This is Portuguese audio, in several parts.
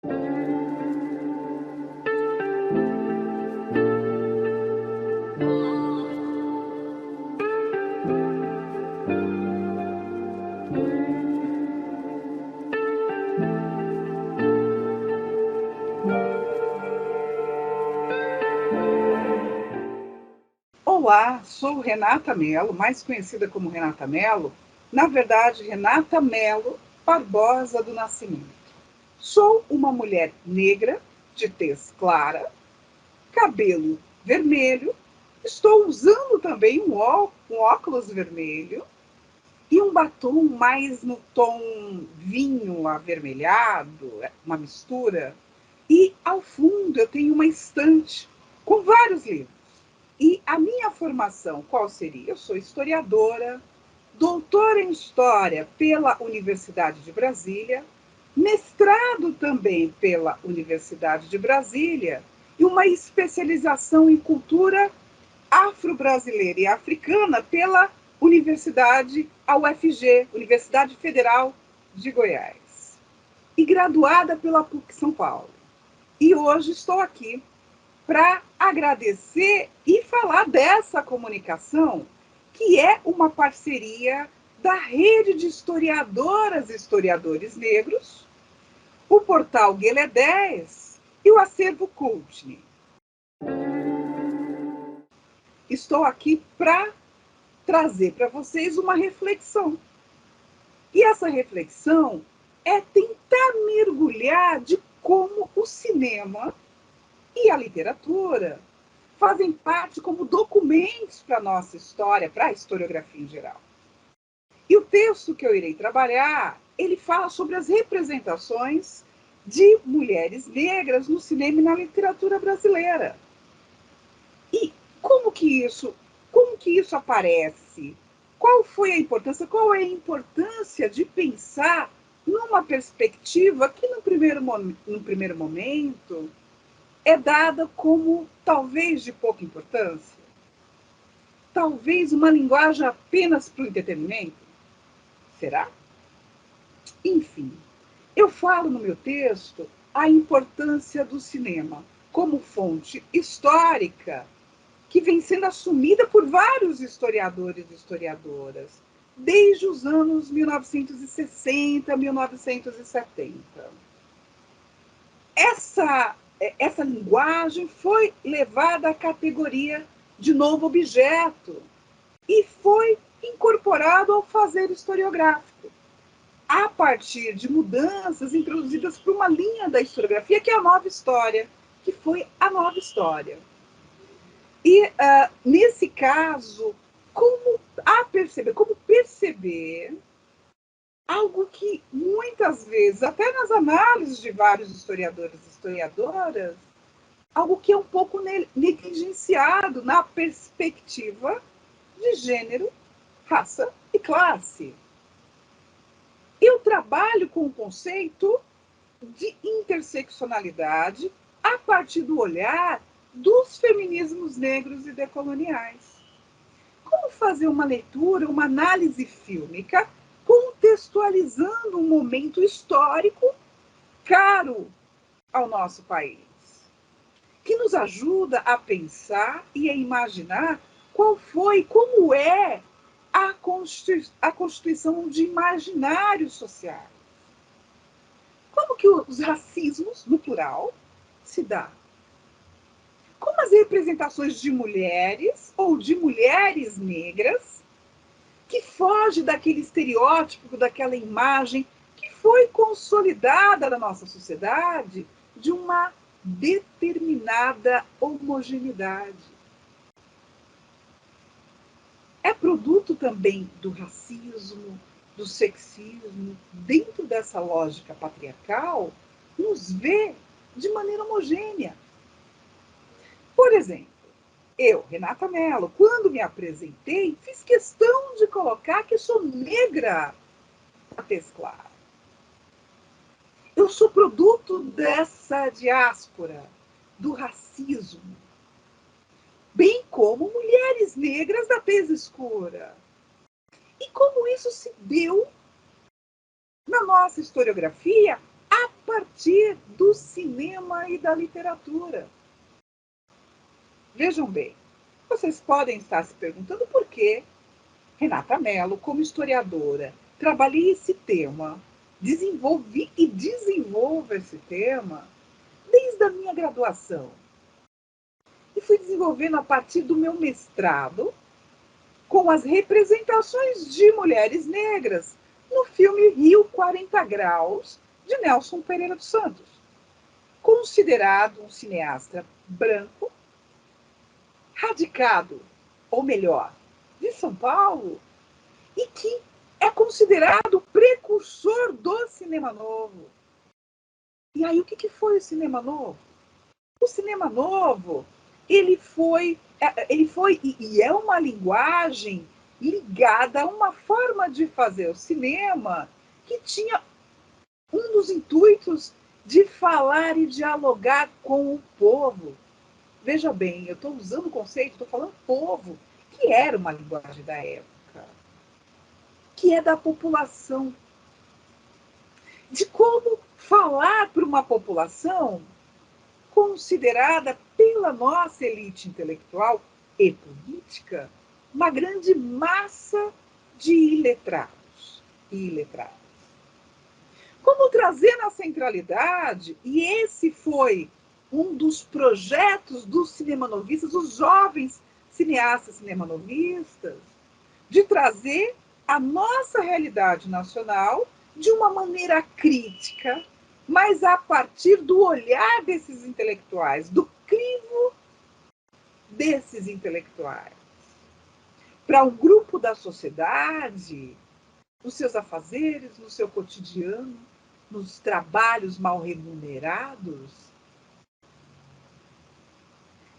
Olá, sou Renata Mello, mais conhecida como Renata Mello, na verdade, Renata Mello Barbosa do Nascimento. Sou uma mulher negra, de tez clara, cabelo vermelho, estou usando também um óculos vermelho e um batom mais no tom vinho avermelhado, uma mistura. E ao fundo eu tenho uma estante com vários livros. E a minha formação, qual seria? Eu sou historiadora, doutora em História pela Universidade de Brasília, mestrado também pela Universidade de Brasília e uma especialização em cultura afro-brasileira e africana pela Universidade, a UFG, Universidade Federal de Goiás, e graduada pela PUC São Paulo. E hoje estou aqui para agradecer e falar dessa comunicação, que é uma parceria da Rede de Historiadoras e Historiadores Negros, o portal Gueledés e o Acervo Cultne. Estou aqui para trazer para vocês uma reflexão. E essa reflexão é tentar mergulhar de como o cinema e a literatura fazem parte como documentos para a nossa história, para a historiografia em geral. E o texto que eu irei trabalhar, ele fala sobre as representações de mulheres negras no cinema e na literatura brasileira. E como que isso aparece? Qual foi a importância? Qual é a importância de pensar numa perspectiva que no primeiro momento é dada como talvez de pouca importância? Talvez uma linguagem apenas para o entretenimento? Será? Enfim, eu falo no meu texto a importância do cinema como fonte histórica que vem sendo assumida por vários historiadores e historiadoras desde os anos 1960, 1970. Essa linguagem foi levada à categoria de novo objeto e foi incorporado ao fazer historiográfico, a partir de mudanças introduzidas por uma linha da historiografia, que é a nova história, que foi a nova história. E, nesse caso, como perceber algo que muitas vezes, até nas análises de vários historiadores e historiadoras, algo que é um pouco negligenciado na perspectiva de gênero, raça e classe. Eu trabalho com o conceito de interseccionalidade a partir do olhar dos feminismos negros e decoloniais. Como fazer uma leitura, uma análise fílmica, contextualizando um momento histórico caro ao nosso país, que nos ajuda a pensar e a imaginar qual foi, como é a constituição de imaginários sociais. Como que os racismos, no plural, se dá? Como as representações de mulheres ou de mulheres negras, que foge daquele estereótipo, daquela imagem que foi consolidada na nossa sociedade de uma determinada homogeneidade. É produto também do racismo, do sexismo, dentro dessa lógica patriarcal, nos vê de maneira homogênea. Por exemplo, eu, Renata Mello, quando me apresentei, fiz questão de colocar que sou negra a tez clara. Eu sou produto dessa diáspora, do racismo, bem como mulheres negras da tez escura. E como isso se deu na nossa historiografia a partir do cinema e da literatura. Vejam bem, vocês podem estar se perguntando por que Renata Mello, como historiadora, trabalhei esse tema, desenvolvi e desenvolvo esse tema desde a minha graduação. E fui desenvolvendo a partir do meu mestrado com as representações de mulheres negras no filme Rio 40 Graus, de Nelson Pereira dos Santos, considerado um cineasta branco, radicado, ou melhor, de São Paulo, e que é considerado o precursor do cinema novo. E aí, o que foi o cinema novo? O cinema novo, ele foi e é uma linguagem ligada a uma forma de fazer o cinema que tinha um dos intuitos de falar e dialogar com o povo. Veja bem, eu estou usando o conceito, estou falando povo, que era uma linguagem da época, que é da população. De como falar para uma população considerada pela nossa elite intelectual e política uma grande massa de iletrados e iletradas. Como trazer na centralidade, e esse foi um dos projetos dos cinemanovistas, os jovens cineastas cinemanovistas, de trazer a nossa realidade nacional de uma maneira crítica, mas a partir do olhar desses intelectuais, do crivo desses intelectuais, para um grupo da sociedade, nos seus afazeres, no seu cotidiano, nos trabalhos mal remunerados,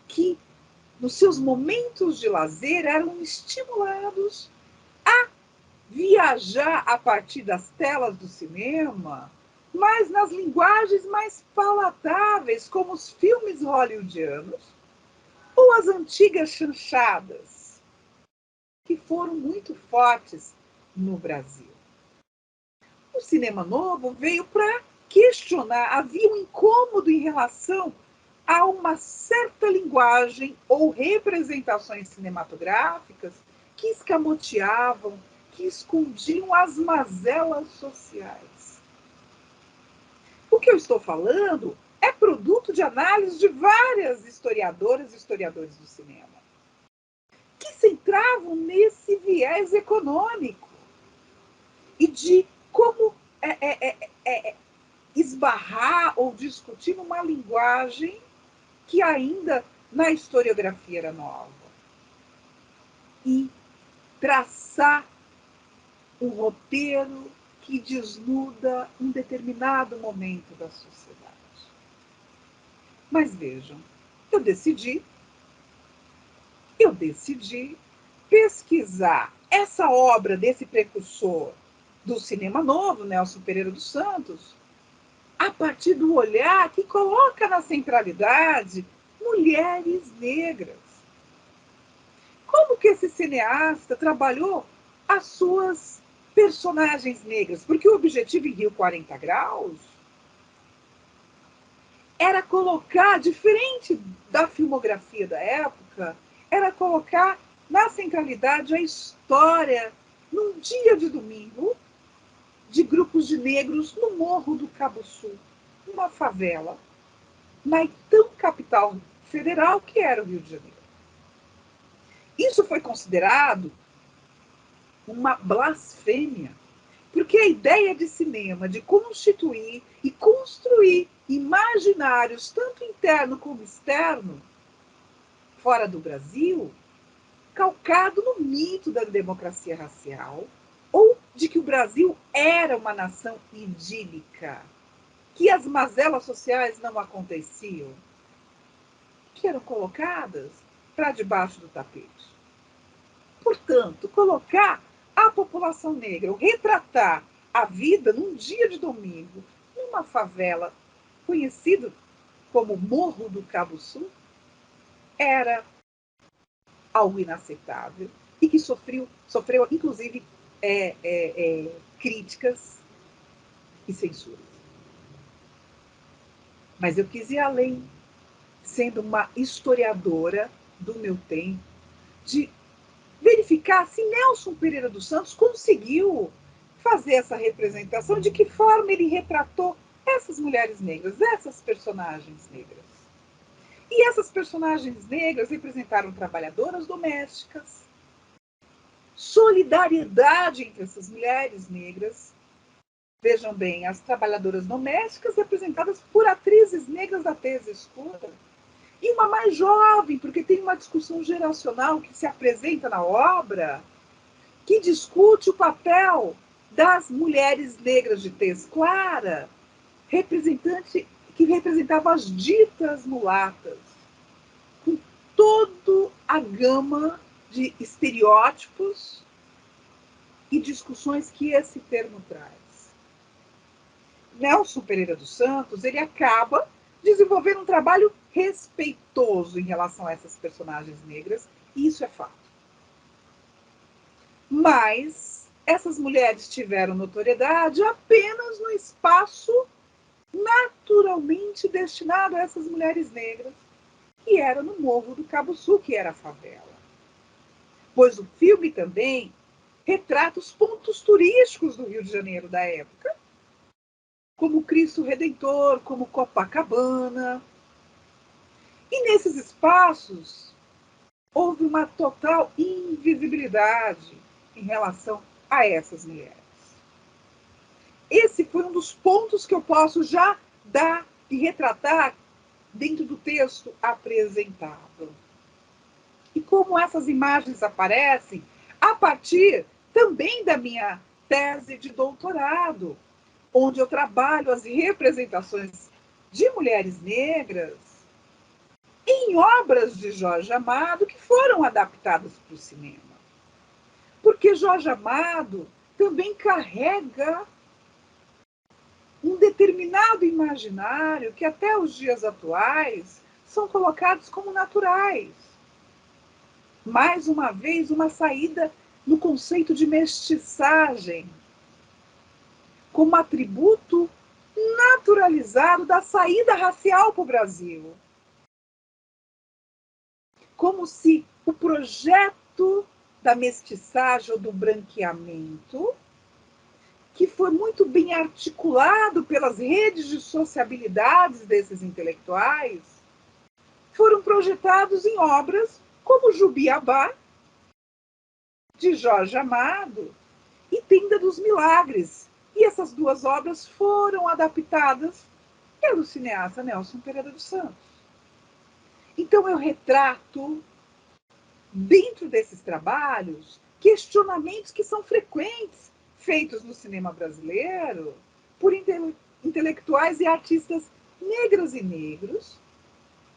que nos seus momentos de lazer eram estimulados a viajar a partir das telas do cinema, mas nas linguagens mais palatáveis, como os filmes hollywoodianos ou as antigas chanchadas, que foram muito fortes no Brasil. O cinema novo veio para questionar, havia um incômodo em relação a uma certa linguagem ou representações cinematográficas que escamoteavam, que escondiam as mazelas sociais. O que eu estou falando é produto de análise de várias historiadoras e historiadores do cinema, que se entravam nesse viés econômico e de como esbarrar ou discutir numa linguagem que ainda na historiografia era nova. E traçar um roteiro que desnuda um determinado momento da sociedade. Mas vejam, eu decidi pesquisar essa obra desse precursor do cinema novo, Nelson Pereira dos Santos, a partir do olhar que coloca na centralidade mulheres negras. Como que esse cineasta trabalhou as suas personagens negras? Porque o objetivo em Rio 40 Graus era colocar, diferente da filmografia da época, era colocar na centralidade a história, num dia de domingo, de grupos de negros no Morro do Cabo Sul, uma favela, na então capital federal que era o Rio de Janeiro. Isso foi considerado uma blasfêmia, porque a ideia de cinema, de constituir e construir imaginários, tanto interno como externo, fora do Brasil, calcado no mito da democracia racial, ou de que o Brasil era uma nação idílica, que as mazelas sociais não aconteciam, que eram colocadas para debaixo do tapete. Portanto, colocar a população negra, ou retratar a vida num dia de domingo, numa favela conhecido como Morro do Cabo Sul, era algo inaceitável e que sofreu inclusive, críticas e censuras. Mas eu quis ir além, sendo uma historiadora do meu tempo, de verificar se Nelson Pereira dos Santos conseguiu fazer essa representação, de que forma ele retratou essas mulheres negras, essas personagens negras. E essas personagens negras representaram trabalhadoras domésticas, solidariedade entre essas mulheres negras. Vejam bem, as trabalhadoras domésticas representadas por atrizes negras da tez escura. E uma mais jovem, porque tem uma discussão geracional que se apresenta na obra, que discute o papel das mulheres negras de tez clara, que representavam as ditas mulatas, com toda a gama de estereótipos e discussões que esse termo traz. Nelson Pereira dos Santos, ele acaba desenvolvendo um trabalho respeitoso em relação a essas personagens negras, e isso é fato. Mas essas mulheres tiveram notoriedade apenas no espaço naturalmente destinado a essas mulheres negras, que era no Morro do Cabo Sul, que era a favela. Pois o filme também retrata os pontos turísticos do Rio de Janeiro da época, como Cristo Redentor, como Copacabana. E nesses espaços houve uma total invisibilidade em relação a essas mulheres. Esse foi um dos pontos que eu posso já dar e retratar dentro do texto apresentado. E como essas imagens aparecem a partir também da minha tese de doutorado, onde eu trabalho as representações de mulheres negras em obras de Jorge Amado que foram adaptadas para o cinema. Porque Jorge Amado também carrega um determinado imaginário que até os dias atuais são colocados como naturais. Mais uma vez, uma saída no conceito de mestiçagem, como atributo naturalizado da saída racial para o Brasil. Como se o projeto da mestiçagem ou do branqueamento, que foi muito bem articulado pelas redes de sociabilidades desses intelectuais, foram projetados em obras como Jubiabá, de Jorge Amado, e Tenda dos Milagres. E essas duas obras foram adaptadas pelo cineasta Nelson Pereira dos Santos. Então eu retrato, dentro desses trabalhos, questionamentos que são frequentes feitos no cinema brasileiro por intelectuais e artistas negras e negros,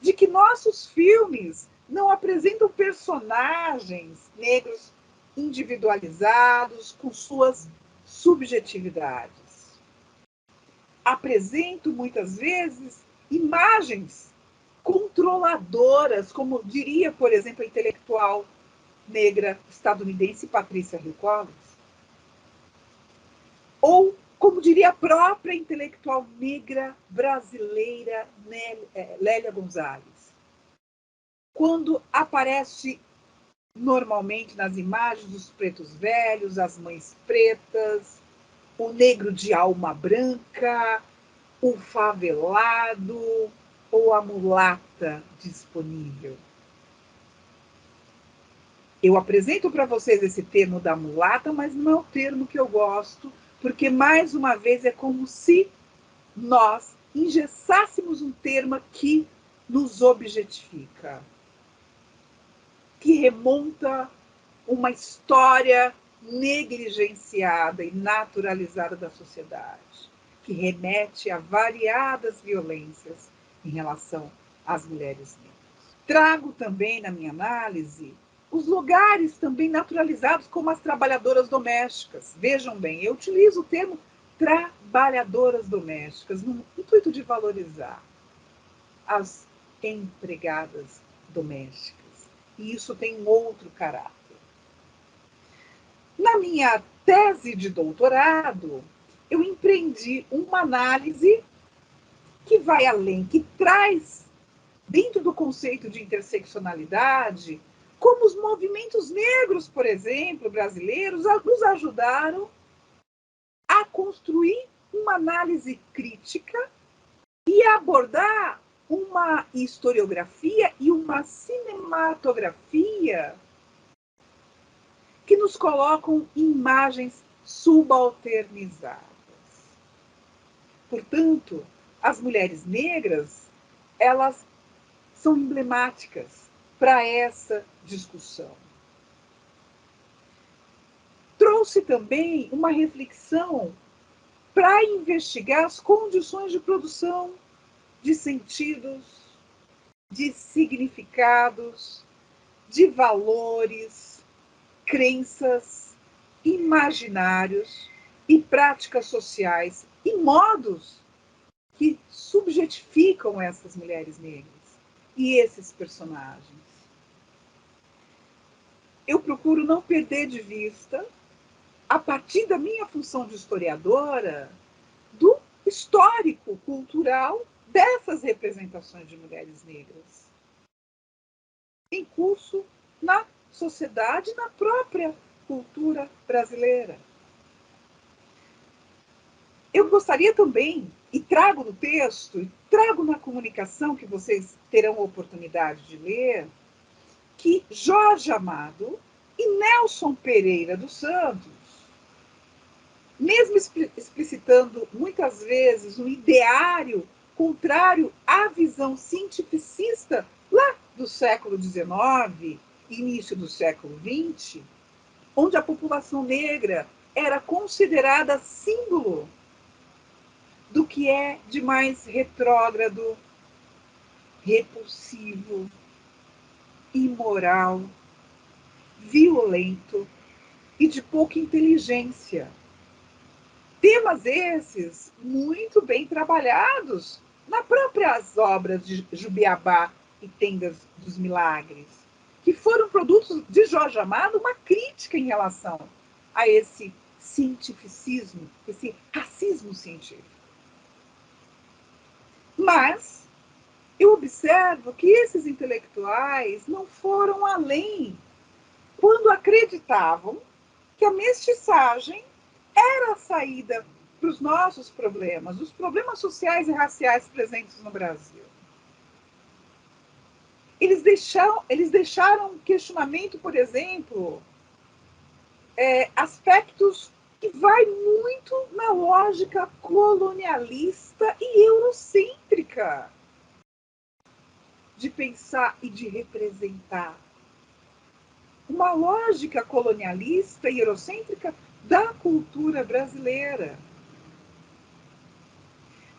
de que nossos filmes não apresentam personagens negros individualizados com suas subjetividades. Apresentam, muitas vezes, imagens controladoras, como diria, por exemplo, a intelectual negra estadunidense Patrícia Hill Collins, ou, como diria a própria intelectual negra brasileira Lélia Gonzalez. Quando aparece normalmente nas imagens os pretos velhos, as mães pretas, o negro de alma branca, o favelado ou a mulata disponível. Eu apresento para vocês esse termo da mulata, mas não é o termo que eu gosto, porque, mais uma vez, é como se nós engessássemos um termo que nos objetifica, que remonta uma história negligenciada e naturalizada da sociedade, que remete a variadas violências em relação às mulheres negras. Trago também na minha análise os lugares também naturalizados como as trabalhadoras domésticas. Vejam bem, eu utilizo o termo trabalhadoras domésticas no intuito de valorizar as empregadas domésticas. E isso tem um outro caráter. Na minha tese de doutorado, eu empreendi uma análise que vai além, que traz, dentro do conceito de interseccionalidade, como os movimentos negros, por exemplo, brasileiros, nos ajudaram a construir uma análise crítica e abordar uma historiografia e uma cinematografia que nos colocam imagens subalternizadas. Portanto, as mulheres negras, elas são emblemáticas para essa discussão. Trouxe também uma reflexão para investigar as condições de produção de sentidos, de significados, de valores, crenças, imaginários e práticas sociais e modos que subjetificam essas mulheres negras e esses personagens. Eu procuro não perder de vista, a partir da minha função de historiadora, do histórico cultural dessas representações de mulheres negras em curso na sociedade, na própria cultura brasileira. Eu gostaria também, e trago no texto, e trago na comunicação que vocês terão a oportunidade de ler, que Jorge Amado e Nelson Pereira dos Santos, mesmo explicitando muitas vezes um ideário contrário à visão cientificista lá do século XIX, início do século XX, onde a população negra era considerada símbolo do que é de mais retrógrado, repulsivo, imoral, violento e de pouca inteligência. Temas esses muito bem trabalhados nas próprias obras de Jubiabá e Tendas dos Milagres, que foram produtos de Jorge Amado, uma crítica em relação a esse cientificismo, esse racismo científico. Mas eu observo que esses intelectuais não foram além quando acreditavam que a mestiçagem era a saída para os nossos problemas, os problemas sociais e raciais presentes no Brasil. Eles deixaram questionamento, por exemplo, aspectos que vai muito na lógica colonialista e eurocêntrica de pensar e de representar. Uma lógica colonialista e eurocêntrica da cultura brasileira.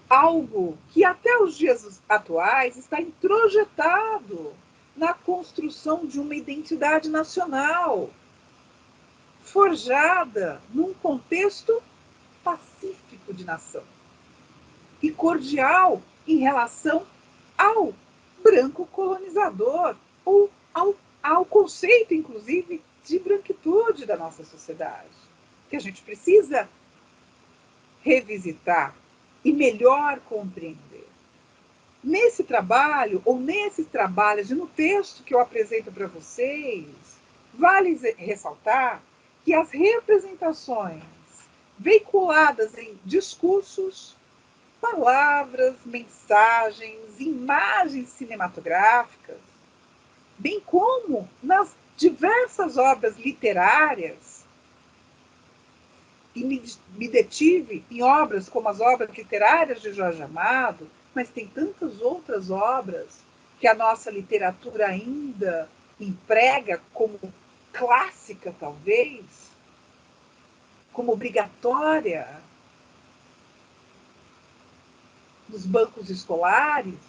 Algo que até os dias atuais está introjetado na construção de uma identidade nacional, forjada num contexto pacífico de nação e cordial em relação ao branco colonizador, ou ao conceito, inclusive, de branquitude da nossa sociedade, que a gente precisa revisitar e melhor compreender. Nesse trabalho, ou nesses trabalhos, e no texto que eu apresento para vocês, vale ressaltar que as representações veiculadas em discursos, palavras, mensagens, imagens cinematográficas, bem como nas diversas obras literárias, e me detive em obras como as obras literárias de Jorge Amado, mas tem tantas outras obras que a nossa literatura ainda emprega como clássica, talvez, como obrigatória nos bancos escolares,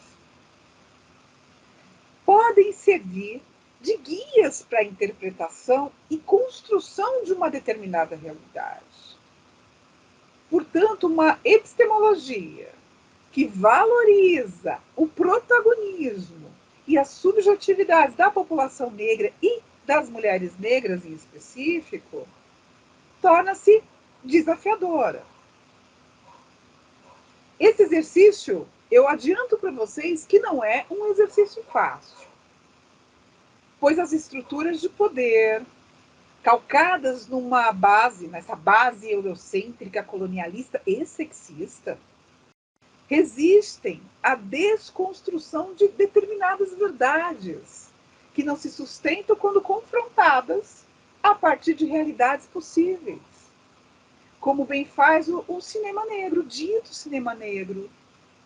podem servir de guias para a interpretação e construção de uma determinada realidade. Portanto, uma epistemologia que valoriza o protagonismo e as subjetividades da população negra e das mulheres negras em específico, torna-se desafiadora. Esse exercício eu adianto para vocês que não é um exercício fácil, pois as estruturas de poder, calcadas nessa base eurocêntrica, colonialista e sexista, resistem à desconstrução de determinadas verdades, que não se sustentam quando confrontadas a partir de realidades possíveis, como bem faz o cinema negro, o dito cinema negro,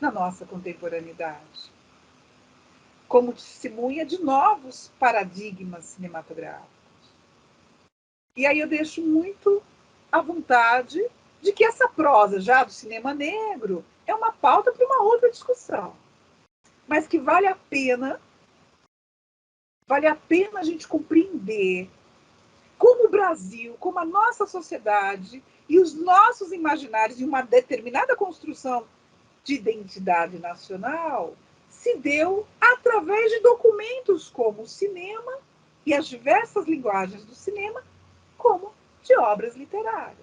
na nossa contemporaneidade, como testemunha de novos paradigmas cinematográficos. E aí eu deixo muito à vontade de que essa prosa já do cinema negro é uma pauta para uma outra discussão, mas que vale a pena a gente compreender como o Brasil, como a nossa sociedade e os nossos imaginários em uma determinada construção de identidade nacional se deu através de documentos como o cinema e as diversas linguagens do cinema, como de obras literárias.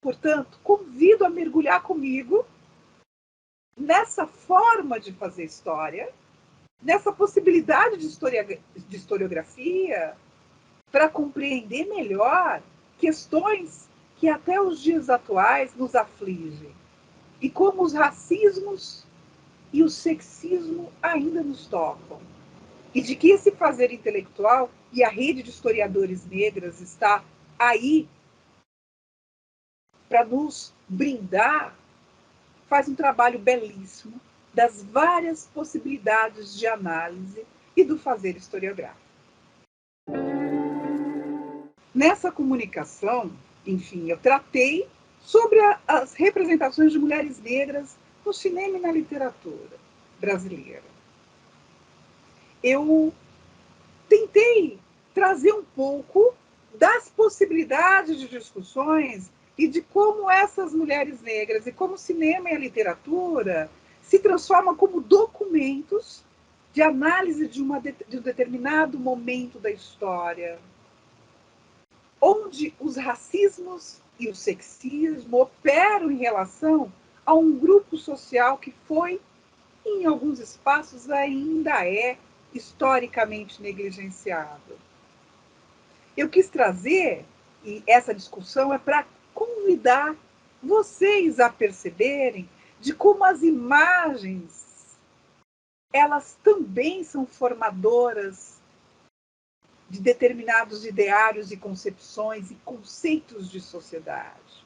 Portanto, convido a mergulhar comigo nessa forma de fazer história, nessa possibilidade de historiografia, para compreender melhor questões que até os dias atuais nos afligem, e como os racismos e o sexismo ainda nos tocam. E de que esse fazer intelectual e a rede de historiadores negras está aí para nos brindar, faz um trabalho belíssimo das várias possibilidades de análise e do fazer historiográfico. Nessa comunicação, enfim, eu tratei sobre as representações de mulheres negras no cinema e na literatura brasileira. Eu tentei trazer um pouco das possibilidades de discussões e de como essas mulheres negras e como o cinema e a literatura se transformam como documentos de análise de um determinado momento da história, onde os racismos e o sexismo operam em relação a um grupo social que foi, em alguns espaços, ainda é historicamente negligenciado. Eu quis trazer, e essa discussão é para convidar vocês a perceberem de como as imagens, elas também são formadoras de determinados ideários e concepções e conceitos de sociedade.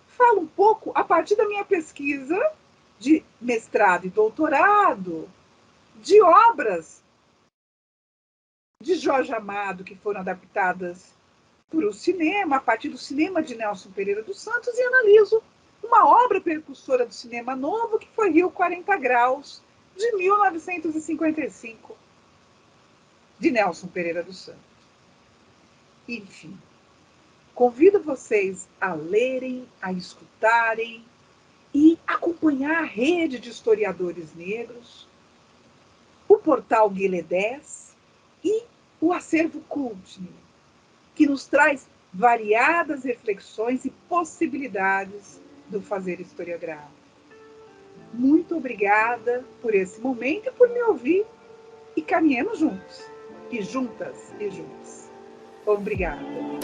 Falo um pouco a partir da minha pesquisa de mestrado e doutorado, de obras de Jorge Amado que foram adaptadas para o cinema, a partir do cinema de Nelson Pereira dos Santos, e analiso uma obra precursora do cinema novo, que foi Rio 40 Graus, de 1955, de Nelson Pereira dos Santos. Enfim, convido vocês a lerem, a escutarem e acompanhar a rede de historiadores negros, o portal Guilé 10 e o acervo Cultme, que nos traz variadas reflexões e possibilidades do fazer historiográfico. Muito obrigada por esse momento e por me ouvir. E caminhemos juntos, e juntas e juntos. Obrigada.